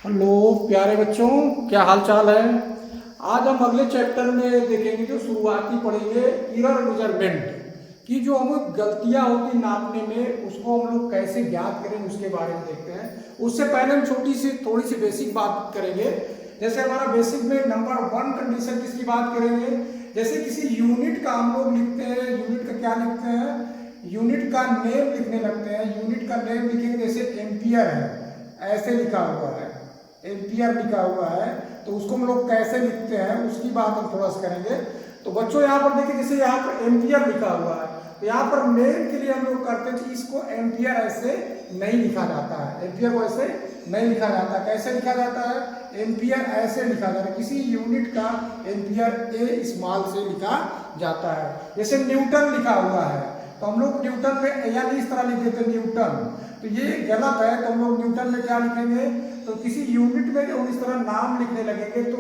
Hello प्यारे बच्चों, क्या हाल चाल है। आज हम अगले चैप्टर में देखेंगे जो शुरुआती पढ़ेंगे एरर मेजरमेंट की। जो हम गलतियां होती नापने में उसको हम लोग कैसे ज्ञात करें उसके बारे में देखते हैं। उससे पहले हम थोड़ी सी बेसिक बात करेंगे। जैसे हमारा बेसिक में नंबर 1 कंडीशन किसकी बात करेंगे। जैसे किसी यूनिट का हम लोग लिखते हैं, यूनिट का क्या लिखते हैं, यूनिट का नेम लिखने लगते हैं। यूनिट का नेम लिखेंगे, जैसे एम्पियर है, ऐसे लिखा हुआ है, एम्पियर लिखा हुआ है, तो उसको हम लोग कैसे लिखते हैं उसकी बात हम थोड़ा सा करेंगे। तो बच्चों यहाँ पर देखिए, जैसे यहाँ पर एम्पियर लिखा हुआ है, तो यहाँ पर नेम के लिए हम लोग करते हैं कि इसको एम्पियर ऐसे नहीं लिखा जाता है, एम्पियर को ऐसे नहीं लिखा जाता। कैसे लिखा जाता है, एम्पियर ऐसे लिखा जाता है। किसी यूनिट का एम्पियर ए स्मॉल से लिखा जाता है। जैसे न्यूटन लिखा हुआ है, तो हम लोग न्यूटन में यानी इस तरह लिख देते न्यूटन, तो ये गलत है। तो हम लोग न्यूटन में क्या लिखेंगे, तो किसी यूनिट में जब इस तरह नाम लिखने लगेंगे तो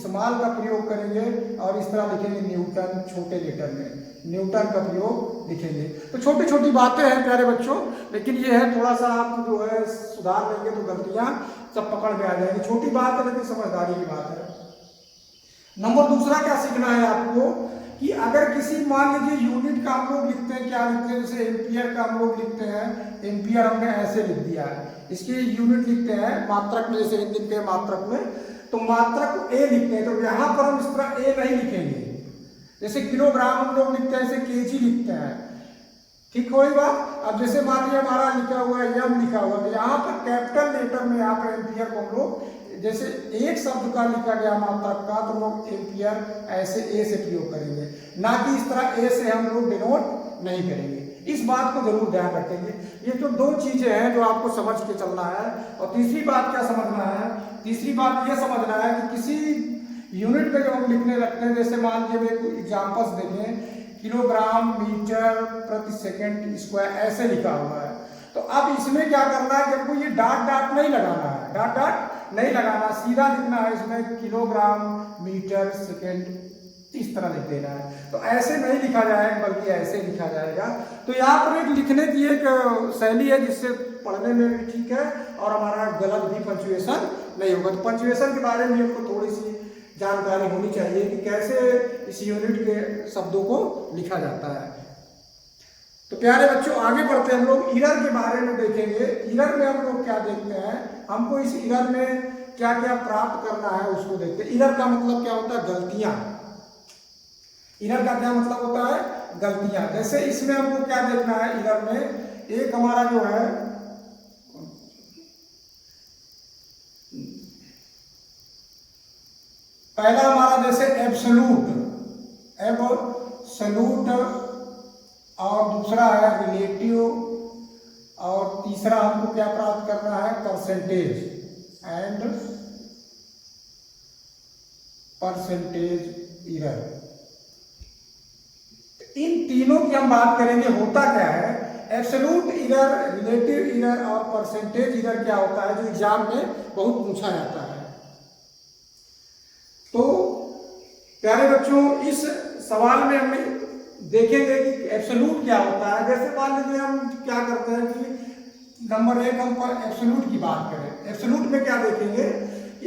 स्मॉल का प्रयोग करेंगे और इस तरह लिखेंगे न्यूटन, छोटे लेटर में न्यूटन का प्रयोग लिखेंगे। तो छोटी छोटी बातें हैं प्यारे बच्चों, लेकिन ये है थोड़ा सा आप जो है सुधार लेंगे तो गलतियां सब पकड़ में आ जाएगी। छोटी बात है लेकिन समझदारी की बात है। नंबर दूसरा क्या सीखना है आपको कि अगर किसी मान लीजिए यूनिट का हम लोग लिखते हैं, क्या लिखते हैं, जैसे एम्पियर का हम लोग लिखते हैं, एम्पियर हमने ऐसे लिख दिया है। इसकी यूनिट लिखते हैं मात्रक में, जैसे हिंदी के मात्रक में, तो मात्रक ए लिखते हैं। तो यहाँ पर हम इस तरह ए नहीं लिखेंगे। जैसे किलोग्राम हम लोग लिखते हैं, ऐसे केजी लिखते हैं, ठीक होगा। अब जैसे मान लीजिए हमारा लिखा हुआ है एम लिखा हुआ, तो यहाँ पर कैपिटल लेटर में यहाँ पर एम्पियर को हम लोग जैसे एक शब्द का लिखा गया मात्रक का, तो लोग एम्पियर ऐसे ए से प्रयोग करेंगे, ना कि इस तरह ए से हम लोग डिनोट नहीं करेंगे। इस बात को जरूर ध्यान रखेंगे। ये तो दो चीजें हैं जो आपको समझ के चलना है। और तीसरी बात क्या समझना है, तीसरी बात यह समझना है कि किसी यूनिट में जब हम लिखने लगते हैं, जैसे मान लीजिए एक एग्जाम्पल्स देखें, किलोग्राम मीटर प्रति सेकेंड स्क्वायर ऐसे लिखा हुआ है, तो अब इसमें क्या करना है कि हमको ये डॉट डॉट नहीं लगाना है, डॉट डॉट नहीं लगाना, सीधा लिखना है इसमें किलोग्राम मीटर सेकेंड, इस तरह लिख देना है। तो ऐसे नहीं लिखा जाएगा बल्कि ऐसे लिखा जाएगा। तो यहाँ पर एक लिखने की एक शैली है जिससे पढ़ने में भी ठीक है और हमारा गलत भी पंचुएशन नहीं होगा। तो पंचुएशन के बारे में हमको थोड़ी सी जानकारी होनी चाहिए कि कैसे इस यूनिट के शब्दों को लिखा जाता है। तो प्यारे बच्चों आगे बढ़ते हम लोग एरर के बारे में देखेंगे। एरर में हम लोग क्या देखते हैं, हमको इस एरर में क्या क्या प्राप्त करना है उसको देखते हैं। एरर का मतलब क्या होता है, गलतियां। एरर का क्या मतलब होता है, गलतियां। जैसे इसमें हमको क्या देखना है, एरर में एक हमारा जो है पहला हमारा जैसे एब्सोल्यूट और दूसरा है रिलेटिव और तीसरा हमको क्या प्राप्त करना है, परसेंटेज एंड परसेंटेज एरर। इन तीनों की हम बात करेंगे। होता क्या है, एब्सोल्यूट एरर, रिलेटिव एरर और परसेंटेज एरर क्या होता है, जो एग्जाम में बहुत पूछा जाता है। तो प्यारे बच्चों इस सवाल में हम देखेंगे कि एब्सोल्यूट क्या होता है। जैसे मान लीजिए हम क्या करते हैं कि नंबर 1 हम एब्सोल्यूट की बात करें। एब्सोल्यूट में क्या देखेंगे,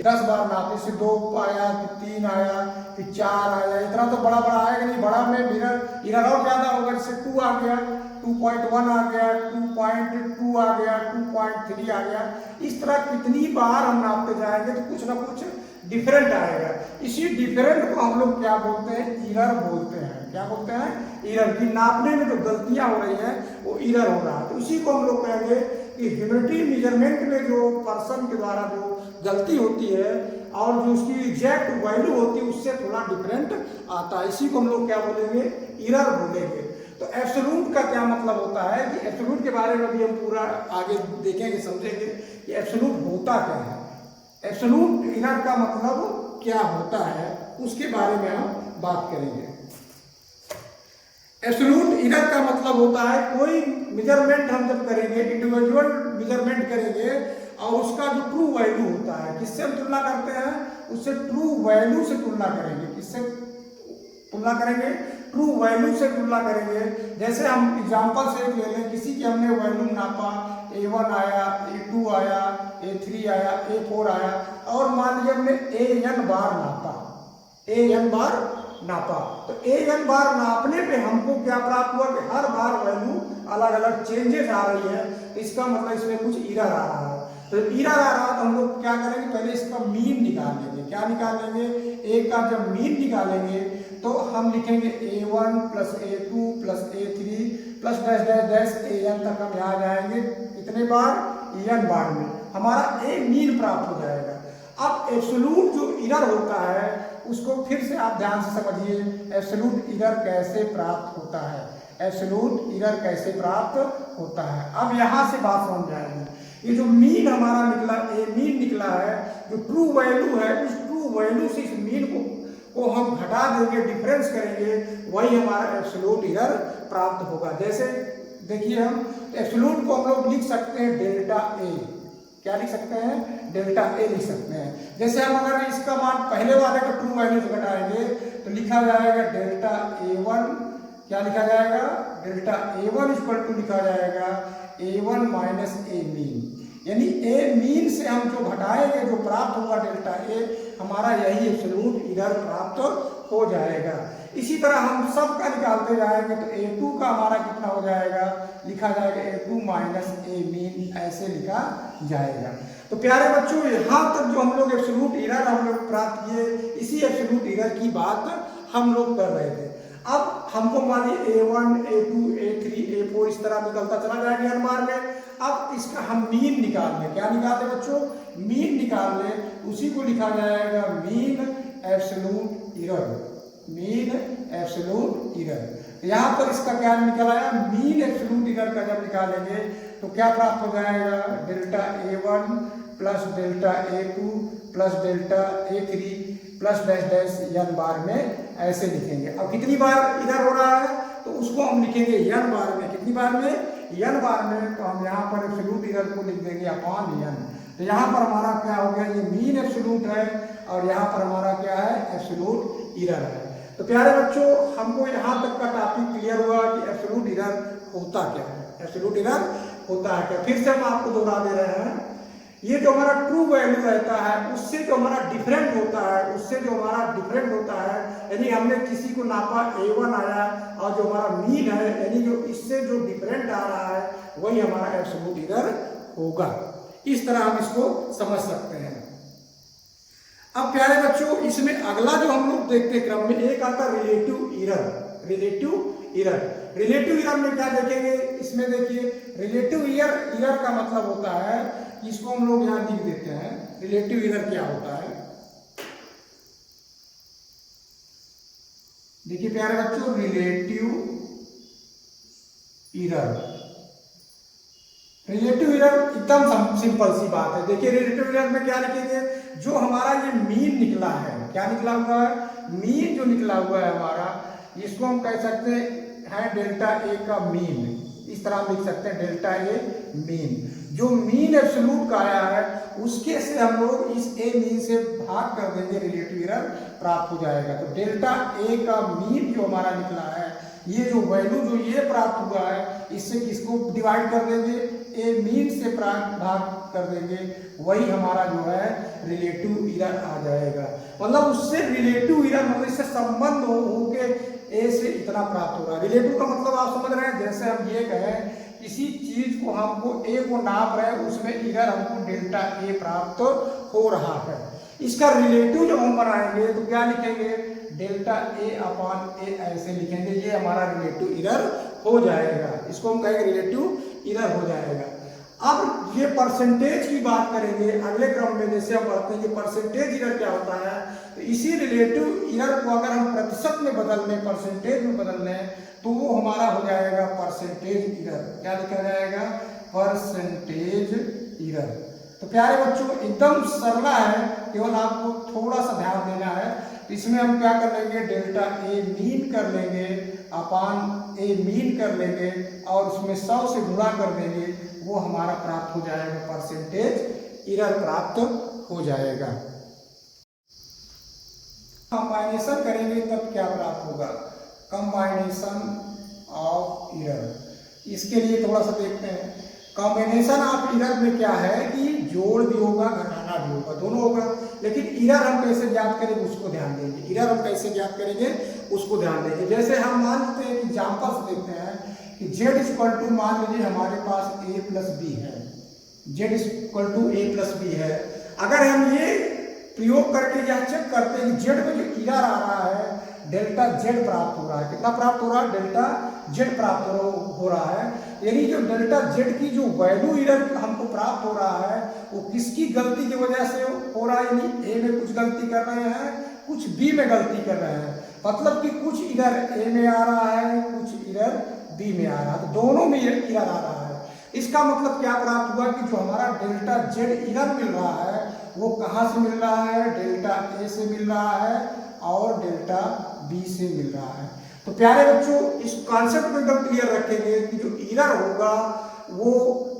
10 बार नापे से 2 आया, फिर 3 आया, फिर 4 आया, इतना तो बड़ा बड़ा आएगा नहीं। बड़ा में एरर और ज्यादा होगा, जैसे 2 आ गया, 2.1 आ गया, 2.2 आ गया, 2.3 आ गया। इस तरह कितनी बार हम नापते जाएंगे तो कुछ ना कुछ डिफरेंट आएगा। इसी डिफरेंट को हम लोग क्या बोलते हैं, एरर बोलते हैं। क्या बोलते हैं, एरर। की नापने में जो गलतियां हो रही हैं वो एरर हो रहा है। तो इसी को हम लोग कहेंगे कि ह्यूमिडिटी मेजरमेंट में जो पर्सन के द्वारा जो गलती होती है और जो उसकी एग्जैक्ट वैल्यू होती है उससे थोड़ा डिफरेंट आता है, इसी को हम लोग क्या बोलेंगे, एरर बोलेंगे। तो एब्सोल्यूट का क्या मतलब होता है कि एब्सोल्यूट के बारे में भी हम पूरा आगे देखेंगे, समझेंगे कि एब्सोल्यूट होता क्या है, एब्सोल्यूट एरर का मतलब क्या होता है, उसके बारे में हम बात करेंगे। एब्सोल्यूट एरर का मतलब होता है कोई मेजरमेंट हम जब करेंगे, इंडिविजुअल मेजरमेंट करेंगे और उसका जो ट्रू वैल्यू होता है, किससे हम तुलना करते हैं, उससे ट्रू वैल्यू से तुलना करेंगे। किससे तुलना करेंगे, ट्रू वैल्यू से तुलना करेंगे। जैसे हम एग्जांपल से ले लें, किसी की हमने वैल्यू नापा A1 आया, A2 आया, A3 आया, A4 आया, और मान लीजिए हमने AN बार नापा, AN बार नापा, तो AN बार नापने पे हमको क्या प्राप्त हुआ कि हर बार वैल्यू अलग अलग चेंजेस आ रही है। इसका मतलब इसमें कुछ एरर आ रहा है। तो एरर आ रहा है तो हम लोग क्या करेंगे, पहले इसका मीन निकाल लेंगे। क्या निकाल लेंगे, ए का जब मीन निकालेंगे तो हम लिखेंगे A1 plus A2 plus A3 plus dash dash dash AN तक हम यहाँ जाएंगे। कितने बार, EN बार में हमारा ए मीन प्राप्त हो जाएगा। अब एब्सोल्यूट जो एरर होता है उसको फिर से आप ध्यान से समझिए, एब्सोल्यूट एरर कैसे प्राप्त होता है, एब्सोल्यूट एरर कैसे प्राप्त होता है। अब यहाँ से बात समझ जाएगी। ये जो मीन हमारा निकला, ए मीन निकला है, जो ट्रू वैल्यू है, उस ट्रू वैल्यू से इस मीन को हम घटा देंगे, डिफरेंस करेंगे, वही हमारा एब्सोल्यूट एरर प्राप्त होगा। जैसे देखिए, हम एब्सोल्यूट को हम लोग लिख सकते हैं डेल्टा ए। क्या लिख सकते हैं, डेल्टा ए लिख सकते हैं। जैसे हम अगर इसका मान पहले वाले का ट्रू वैल्यू से घटाएंगे तो लिखा जाएगा डेल्टा A1, क्या लिखा जाएगा, डेल्टा A1 इक्वल टू लिखा जाएगा A1 माइनस ए मीन, यानी ए मीन से हम जो घटाएंगे जो प्राप्त होगा डेल्टा ए, हमारा यही एब्सोल्यूट एरर प्राप्त हो जाएगा। इसी तरह हम सब का निकालते जाएंगे तो A2 का हमारा कितना हो जाएगा, लिखा जाएगा A2 माइनस ए मीन, ऐसे लिखा जाएगा। तो प्यारे बच्चों, यहाँ तक जो हम लोग एब्सोल्यूट एरर हम लोग प्राप्त किए, इसी एब्सोल्यूट एरर की बात हम लोग कर रहे थे। अब हमको मानिए A1, A2, A3, A4 इस तरह निकलता चला जाएगा हर बार में। अब इसका हम मीन निकाल लें। क्या निकालते बच्चों, मीन निकाल लें, उसी को लिखा जाएगा mean absolute error, mean absolute error. यहाँ पर इसका क्या निकल आया, मीन एब्सोल्यूट एरर का जब निकालेंगे तो क्या प्राप्त हो जाएगा, delta A1 plus delta A2 plus delta A3 plus dash dash n बार में, ऐसे लिखेंगे। अब कितनी बार इधर हो रहा है तो उसको हम लिखेंगे n बार में। कितनी बार में, n बार में। तो हम यहाँ पर एब्सोल्यूट एरर को लिख देंगे अपॉन n। तो यहाँ पर हमारा क्या हो गया, ये मीन एब्सोल्यूट है और यहाँ पर हमारा क्या है, एब्सोल्यूट एरर है। तो प्यारे बच्चों, हमको यहाँ तक का टॉपिक क्लियर हुआ कि एब्सोल्यूट एरर होता क्या है, एब्सोल्यूट एरर होता है क्या। फिर से हम आपको दोहरा दे रहे हैं, ये जो हमारा ट्रू वैल्यू रहता है उससे जो हमारा डिफरेंट होता है, उससे जो हमारा डिफरेंट होता है, यानी हमने किसी को नापा A1 आया और जो हमारा मीन है, यानी जो इससे जो डिफरेंट आ रहा है वही हमारा एब्सोल्यूट एरर होगा। इस तरह हम इसको समझ सकते हैं। अब प्यारे बच्चों, इसमें अगला जो हम लोग देखते क्रम में एक आता relative error. Relative error, relative error में क्या देखेंगे, इसमें देखिए रिलेटिव एरर का मतलब होता है, इसको हम लोग यहाँ लिख देते हैं। रिलेटिव एरर क्या होता है, देखिए प्यारे बच्चों, रिलेटिव एरर, रिलेटिव एरर एकदम सिंपल सी बात है। देखिए रिलेटिव एरर में क्या लिखेंगे, जो हमारा ये मीन निकला है, क्या निकला हुआ है, मीन जो निकला हुआ है हमारा, इसको हम कह सकते हैं डेल्टा ए का मीन। इस तरह हम लिख सकते हैं डेल्टा ए मीन। जो मीन एब्सोल्यूट का आया है उसके से हम लोग इस ए मीन से भाग कर देंगे, रिलेटिव एरर प्राप्त हो जाएगा। तो डेल्टा ए का मीन जो हमारा निकला है, ये जो वैल्यू जो ये प्राप्त हुआ है, इससे किसको डिवाइड कर देंगे, ए मीन से भाग कर देंगे, वही हमारा जो है रिलेटिव एरर आ जाएगा। मतलब उससे रिलेटिव एरर, मतलब इससे संबंध हो के ए से इतना प्राप्त होगा। रिलेटिव का मतलब आप समझ रहे हैं, जैसे हम ये कहें किसी चीज को हमको ए को नाप रहे हैं, उसमें एरर हमको डेल्टा ए प्राप्त हो रहा है। इसका रिलेटिव जब हम बनाएंगे तो क्या लिखेंगे, डेल्टा ए अपॉन ए, ऐसे लिखेंगे, ये हमारा रिलेटिव एरर हो जाएगा। इसको हम कहेंगे रिलेटिव एरर हो जाएगा। अब ये परसेंटेज की बात करेंगे अगले क्रम में, जैसे हम पढ़ते हैं कि परसेंटेज एरर क्या होता है। तो इसी रिलेटिव एरर को अगर हम प्रतिशत में बदल लें, परसेंटेज में बदल लें, तो वो हमारा हो जाएगा परसेंटेज एरर। क्या लिखा जाएगा, परसेंटेज एरर। तो प्यारे बच्चों, एकदम सरल है, केवल आपको थोड़ा सा ध्यान देना है। इसमें हम क्या कर लेंगे, डेल्टा ए मीन कर लेंगे अपान ए मीन कर लेंगे और उसमें 100 से गुणा कर देंगे, वो हमारा प्राप्त हो जाएगा, परसेंटेज एरर प्राप्त हो जाएगा। कंबाइनेशन करेंगे तब क्या प्राप्त होगा, कंबाइनेशन ऑफ एरर। इसके लिए थोड़ा सा देखते हैं। कॉम्बिनेशन ऑफ इरर में क्या है कि जोड़ भी होगा घटाना भी होगा, दोनों होगा। लेकिन इरर हम कैसे ज्ञात करेंगे उसको ध्यान देंगे, इरर हम कैसे ज्ञात करेंगे उसको ध्यान देंगे। जैसे हम मान लेते हैं एग्जाम्पल्स देखते हैं कि z इक्वल टू, मान लीजिए हमारे पास a प्लस बी है, z equal to a plus B है। अगर हम ये प्रयोग करके यह चेक करते हैं कि z में जो इरर आ रहा है डेल्टा z प्राप्त हो रहा है, कितना प्राप्त हो रहा है, डेल्टा z प्राप्त हो रहा है। यानी जो डेल्टा z की जो वैल्यू इरर हमको प्राप्त हो रहा है वो किसकी गलती की वजह से हो रहा है, यानी a में कुछ गलती कर रहे हैं, कुछ b में गलती कर रहे हैं। मतलब कि कुछ इरर a में आ रहा है, कुछ इरर b में आ रहा है, तो दोनों में इरर आ रहा है। इसका मतलब क्या प्राप्त हुआ कि जो हमारा डेल्टा z इरर मिल रहा है वो कहाँ से मिल रहा है, डेल्टा a से मिल रहा है और डेल्टा b से मिल रहा है। तो प्यारे बच्चों इस कॉन्सेप्ट को एकदम क्लियर रखेंगे कि जो इरर होगा वो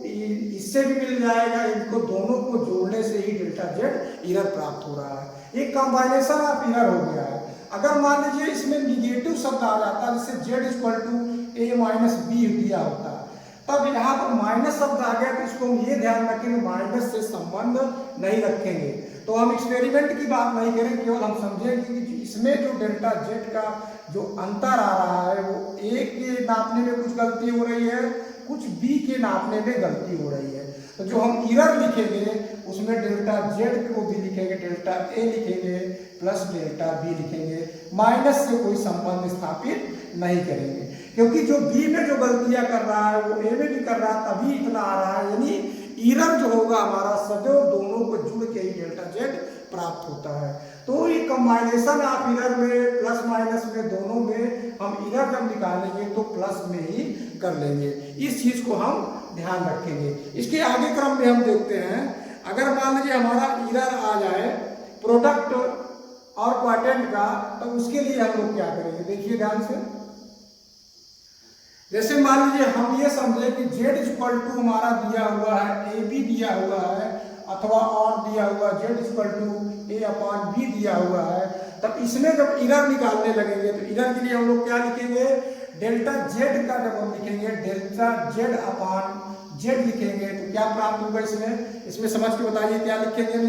इससे भी मिल जाएगा, इनको दोनों को जोड़ने से ही डेल्टा z इरर प्राप्त हो रहा है। एक कॉम्बिनेशन ऑफ इरर हो गया है। अगर मान लीजिए इसमें निगेटिव शब्द आ जाता है, जैसे z equal to a minus B दिया होता है, तब यहाँ पर माइनस शब्द आ गया, तो इसको हम ये ध्यान रखेंगे माइनस से संबंध नहीं रखेंगे। तो हम एक्सपेरिमेंट की बात नहीं करें, केवल हम समझेंगे कि इसमें जो डेल्टा z का जो अंतर आ रहा है वो a के नापने में कुछ गलती हो रही है, कुछ b के नापने में गलती हो रही है। तो जो हम इरर लिखेंगे उसमें डेल्टा z को भी लिखेंगे, डेल्टा a लिखेंगे प्लस डेल्टा b लिखेंगे, माइनस से कोई संबंध स्थापित नहीं करेंगे, क्योंकि जो b में जो गलतियां कर रहा है वो a में भी कर रहा है, तभी इतना आ रहा है। यानी इरर जो होगा हमारा सदैव दोनों को जुड़ के ही डेल्टा z प्राप्त होता है। तो ये कॉम्बिनेशन ऑफ इरर में प्लस माइनस में दोनों में हम इरर जब निकालेंगे तो प्लस में ही कर लेंगे, इस चीज को हम ध्यान रखेंगे। इसके आगे क्रम में हम देखते हैं, अगर मान लीजिए हमारा इरर आ जाए प्रोडक्ट और क्वाड्रेंट का, तो उसके लिए हम लोग क्या करेंगे, देखिए ध्यान से। जैसे मान लीजिए हम ये समझे कि z इक्वल टू हमारा दिया हुआ है a b दिया हुआ है, अथवा और दिया हुआ z equal to a upon b दिया हुआ है, तब इसमें जब इरर निकालने लगेंगे तो इरर के लिए हम लोग क्या लिखेंगे, डेल्टा z का जब हम लिखेंगे डेल्टा z अपॉन z लिखेंगे तो क्या प्राप्त होगा इसमें समझ के बताइए क्या लिखेंगे हम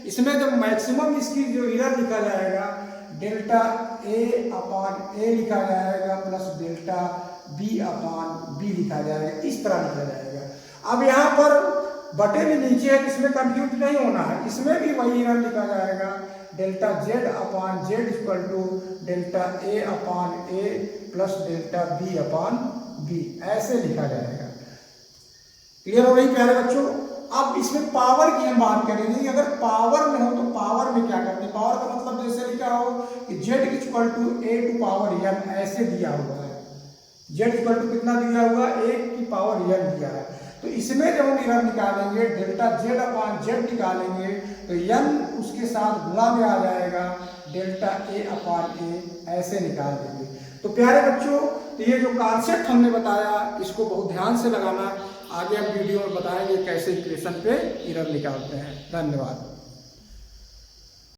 इसमें जब मैक्सिमम इसकी जो इरर लिखा जाएगा डेल्टा a अपॉन a लिखा जाएगा plus delta b upon b लिखा जाएगा, इस तरह लिखा जाएगा। अब यहाँ पर बटे में नीचे है, इसमें कंफ्यूज नहीं होना है, इसमें भी वही इरर लिखा जाएगा, delta z upon z equal to delta a upon a plus delta b upon b, ऐसे लिखा जाएगा। क्लियर हो गई प्यारे बच्चों। अब इसमें पावर की हम बात करेंगे, अगर पावर में हो तो पावर में क्या करते हैं, पावर का मतलब जैसे लिखा हो कि z equal to a to power n, ऐसे दिया हुआ है, z इक्वल टू कितना दिया हुआ, 1 की पावर n दिया है। तो इसमें जब हम इरर निकालेंगे डेल्टा z अपॉन z निकालेंगे तो n उसके साथ गुणा में आ जाएगा, डेल्टा a अपॉन a ऐसे निकाल देंगे। तो प्यारे बच्चों तो ये जो कॉन्सेप्ट हमने बताया इसको बहुत ध्यान से लगाना, आगे हम वीडियो में बताएंगे कैसे इक्वेशन पे इरर निकालते हैं। धन्यवाद।